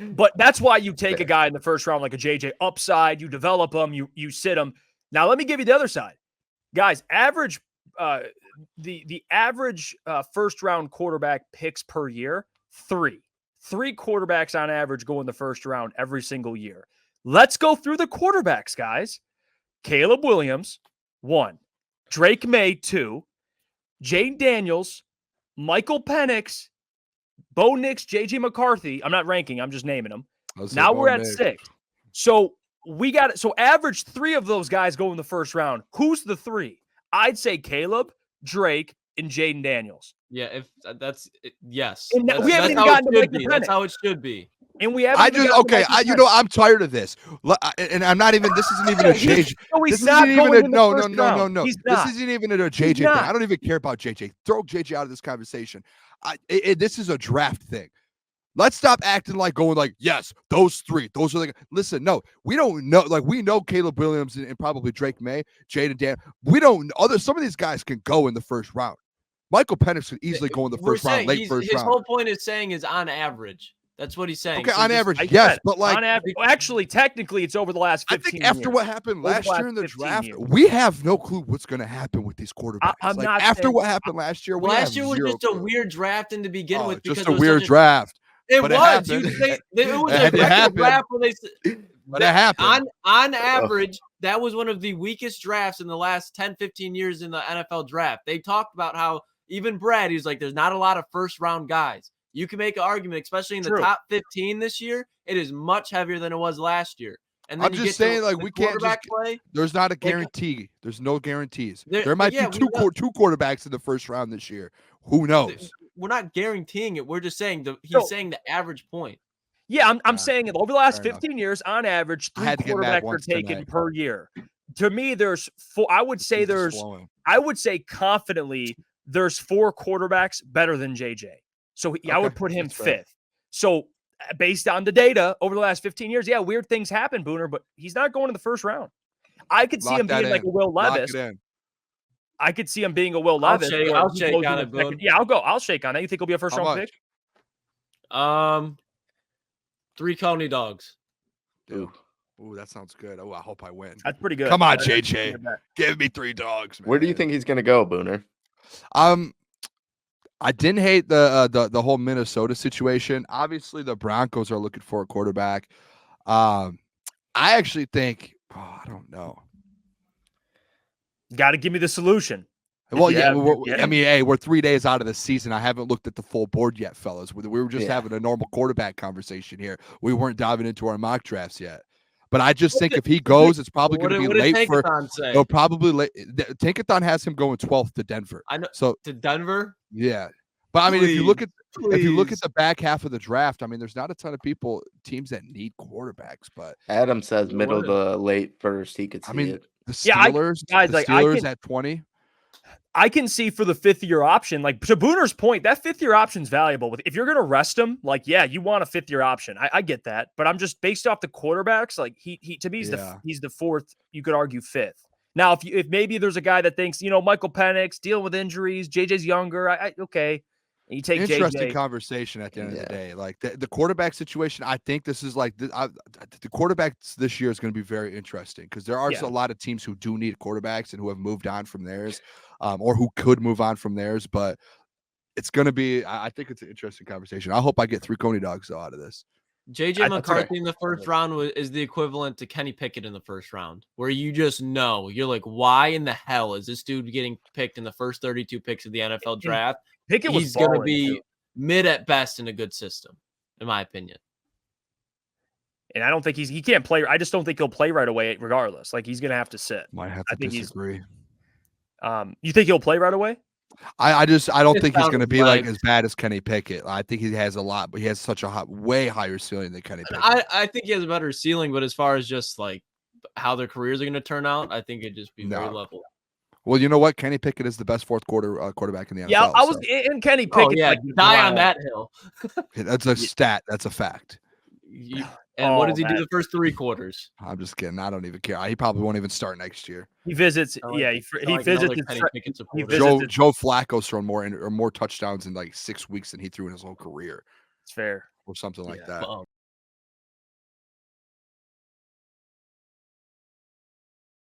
But that's why you take a guy in the first round like a JJ upside, you develop him, you sit him. Now let me give you the other side. Guys, average the average first round quarterback picks per year, 3. 3 quarterbacks on average go in the first round every single year. Let's go through the quarterbacks, guys. Caleb Williams, 1. Drake May, 2. Jane Daniels, Michael Penix, Bo Nix, J.J. McCarthy. I'm not ranking. I'm just naming them. Now we're at 6. So we got it. So average 3 of those guys go in the first round. Who's the 3? I'd say Caleb, Drake, and Jaden Daniels. Yeah, if that's yes. And we haven't even gotten to Michael Penix. That's how it should be. And we haven't. I'm tired of this. And I'm not even. This isn't even a JJ. No, he's this not isn't even a no. He's This isn't even a JJ thing. I don't even care about JJ. Throw JJ out of this conversation. This is a draft thing. Let's stop acting like going like, yes, those 3. Those are listen, no, we don't know. Like, we know Caleb Williams and probably Drake May, Jaden Dan. We don't some of these guys can go in the first round. Michael Penix could easily go in the first round, late first round. His whole point is saying is on average. That's what he's saying. Okay, so on average, yes, but like on average, actually, technically, it's over the last 15 I think after years. What happened last year in the draft, years. we have no clue what's going to happen with these quarterbacks. After what happened last year, last year was just a weird draft to begin with. Just a weird draft. It was. It was a record draft where but it happened. On average, that was one of the weakest drafts in the last 10, 15 years in the NFL draft. They talked about how even Brad, he's like, there's not a lot of first-round guys. You can make an argument, especially in the top 15 this year. It is much heavier than it was last year. And then I'm just saying, like, we can't just play. There's not a guarantee. There's no guarantees. There might be two quarterbacks in the first round this year. Who knows? We're not guaranteeing it. We're just saying he's saying the average point. Yeah, I'm saying it over the last 15 years, on average, 3 quarterbacks are taken per year. To me, there's 4. I would say confidently there's 4 quarterbacks better than JJ. So I would put him 5th. So based on the data over the last 15 years, weird things happen, Booner, but he's not going to the first round. I could see him being like a Will Levis. I could see him being a Will Levis. I'll shake on it, Boone. Yeah, I'll shake on it. You think he'll be a first round pick? 3 Coney dogs. Ooh, that sounds good. Oh, I hope I win. That's pretty good. Come on, JJ. Give me 3 dogs, man. Where do you think he's going to go, Booner? I didn't hate the whole Minnesota situation. Obviously, the Broncos are looking for a quarterback. I actually think, I don't know. Got to give me the solution. Well, I mean, hey, we're 3 days out of the season. I haven't looked at the full board yet, fellas. We were just having a normal quarterback conversation here. We weren't diving into our mock drafts yet. But I just think if he goes, it's probably going to be late for. They'll probably late. Tankathon has him going 12th to Denver. I know. So to Denver. Yeah, but I mean, if you look at the back half of the draft, I mean, there's not a ton of teams that need quarterbacks. But Adam says middle to late first. He could see it. The Steelers, Steelers at 20. I can see for the 5th-year option, like to Booner's point, that 5th-year option is valuable. If you're going to rest him, like, you want a 5th-year option. I get that, but I'm just based off the quarterbacks. Like he to me, he's the 4th. You could argue 5th. Now, if maybe there's a guy that thinks, Michael Penix dealing with injuries, JJ's younger. Okay, you take interesting JJ. Conversation at the end of the day. Like the quarterback situation, I think this is like the quarterbacks this year is going to be very interesting because there are a lot of teams who do need quarterbacks and who have moved on from theirs. Or who could move on from theirs, but it's going to be. I think it's an interesting conversation. I hope I get 3 Coney dogs though out of this. J.J. McCarthy in the first round is the equivalent to Kenny Pickett in the first round, where you just know you're like, why in the hell is this dude getting picked in the first 32 picks of the NFL draft? He's going to be mid at best in a good system, in my opinion. And I don't think he can't play. I just don't think he'll play right away, regardless. Like he's going to have to sit. Might have to disagree. You think he'll play right away? I don't think he's going to be like as bad as Kenny Pickett. I think he has a lot, but he has such a way higher ceiling than Kenny Pickett. I think he has a better ceiling, but as far as just like how their careers are going to turn out, I think it'd just be very level. Well, you know what? Kenny Pickett is the best fourth quarterback in the NFL. Yeah, I was in Kenny Pickett. Die on that hill. That's a stat. That's a fact. What does he do the first 3 quarters? I'm just kidding. I don't even care. He probably won't even start next year. He visits. He visits. Joe Flacco's thrown more touchdowns in like 6 weeks than he threw in his whole career. It's fair. Or something like that.